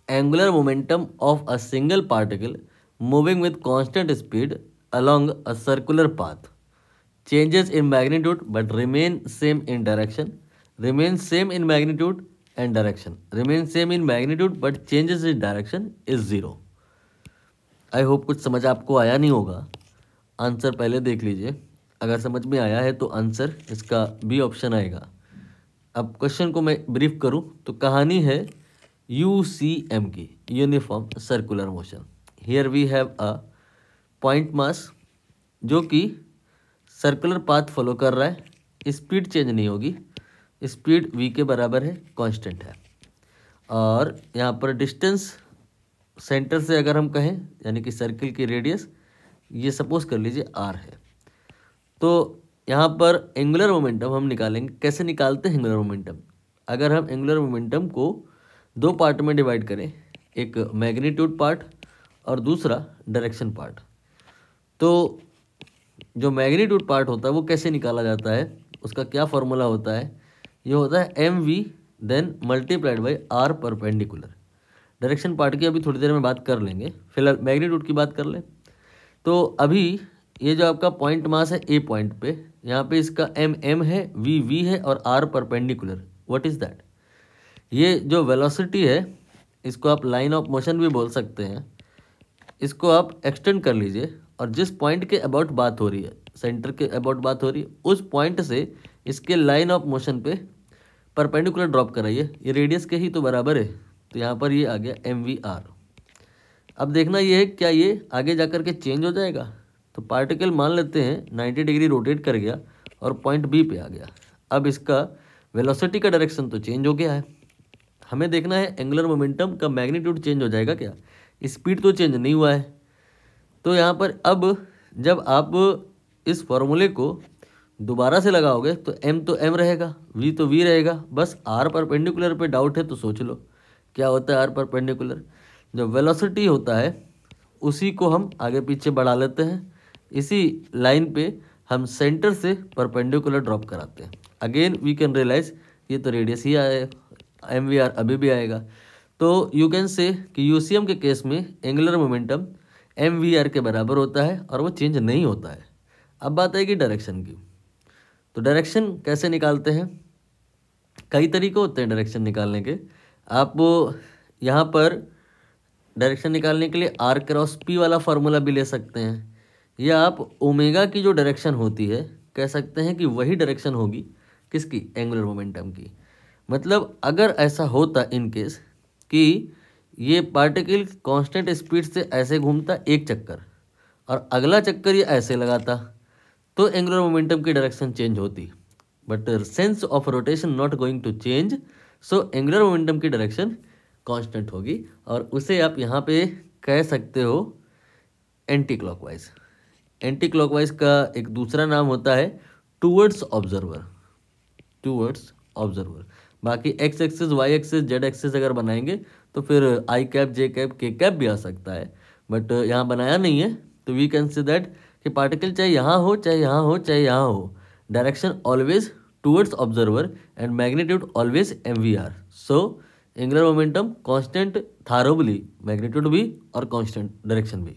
Angular momentum of a single particle moving with constant speed along a circular path changes in magnitude but remain same in direction, remains same in magnitude and direction, remains same in magnitude but changes in direction is 0. I hope कुछ समझ आपको आया नहीं होगा। Answer पहले देख लीजिए, अगर समझ में आया है तो आंसर इसका बी ऑप्शन आएगा। अब क्वेश्चन को मैं ब्रीफ करूं तो कहानी है यूसीएम की, uniform circular motion. Here we have a point mass जो कि सर्कुलर पाथ फॉलो कर रहा है, स्पीड चेंज नहीं होगी, स्पीड v के बराबर है, कांस्टेंट है। और यहाँ पर डिस्टेंस सेंटर से अगर हम कहें यानी कि सर्किल की रेडियस ये सपोज कर लीजिए r है। तो यहाँ पर एंगुलर मोमेंटम हम निकालेंगे। कैसे निकालते हैं एंगुलर मोमेंटम? अगर हम एंगुलर मोमेंटम को दो पार्ट में डिवाइड करें, एक मैग्नीट्यूड पार्ट और दूसरा डायरेक्शन पार्ट, तो जो मैग्नीट्यूड पार्ट होता है वो कैसे निकाला जाता है, उसका क्या फॉर्मूला होता है? ये होता है mv then multiplied by r perpendicular. Direction part की अभी थोड़ी देर में बात कर लेंगे, फिलहाल मैग्नीट्यूड की बात कर लें। तो अभी ये जो आपका पॉइंट मास है ए पॉइंट पे, यहाँ पे इसका m है, v है और r perpendicular. What is that? ये जो वेलोसिटी है इसको आप लाइन ऑफ मोशन भी बोल सकते हैं। इसको आप एक्सटेंड कर लीजिए और जिस पॉइंट के अबाउट बात हो रही है, सेंटर के अबाउट बात हो रही है, उस पॉइंट से इसके लाइन ऑफ मोशन पे परपेंडिकुलर ड्रॉप कराइए। ये रेडियस के ही तो बराबर है, तो यहाँ पर ये आ गया mvr। अब देखना ये है क्या ये आगे जाकर के चेंज हो जाएगा? तो पार्टिकल मान लेते हैं 90 डिग्री रोटेट कर गया और पॉइंट बी पे आ गया। अब इसका वेलोसिटी का डायरेक्शन तो चेंज हो गया है, हमें देखना है एंगुलर मोमेंटम का मैग्नीट्यूड चेंज हो जाएगा क्या? स्पीड तो चेंज नहीं हुआ है। तो यहाँ पर अब जब आप इस फॉर्मूले को दोबारा से लगाओगे तो m तो m रहेगा, v तो v रहेगा, बस r परपेंडिकुलर पे डाउट है तो सोच लो क्या होता है r परपेंडिकुलर। जो वेलोसिटी होता है उसी को हम आगे पीछे बढ़ा लेते हैं, इसी लाइन पे हम सेंटर से परपेंडिकुलर ड्रॉप कराते हैं। अगेन वी कैन रियलाइज ये तो रेडियस ही आए, mvr अभी भी आएगा। तो यू कैन से कि यूसीएम के केस में एंगुलर मोमेंटम mvr के बराबर होता है और वो चेंज नहीं होता है। अब बात आएगी डायरेक्शन की। तो डायरेक्शन कैसे निकालते हैं? कई तरीके होते हैं डायरेक्शन निकालने के। आप यहाँ पर डायरेक्शन निकालने के लिए r क्रॉस p वाला फार्मूला भी ले सकते हैं, या आप ओमेगा की जो डायरेक्शन होती है कह सकते हैं कि वही डायरेक्शन होगी किसकी? एंगुलर मोमेंटम की। मतलब अगर ऐसा होता इन केस कि ये पार्टिकल कांस्टेंट स्पीड से ऐसे घूमता एक चक्कर और अगला चक्कर ये ऐसे लगाता, तो एंगुलर मोमेंटम की डायरेक्शन चेंज होती। But sense of rotation not going to change, so angular momentum की डायरेक्शन कांस्टेंट होगी और उसे आप यहाँ पे कह सकते हो एंटी क्लॉकवाइज। एंटी क्लॉकवाइज का एक दूसरा नाम होता है टूवर्ड्स ऑब्जर्वर, टूवर्ड्स ऑब्जर्वर। बाकी x axis, y axis, z axis अगर बनाएंगे तो फिर i cap, j cap, k cap भी आ सकता है, बट यहाँ बनाया नहीं है। तो वी कैन से दैट कि पार्टिकल चाहे यहाँ हो, चाहे यहाँ हो, चाहे यहाँ हो, direction always towards observer and magnitude always mvr। So angular momentum constant था, मैग्नीट्यूड भी और कांस्टेंट डायरेक्शन भी।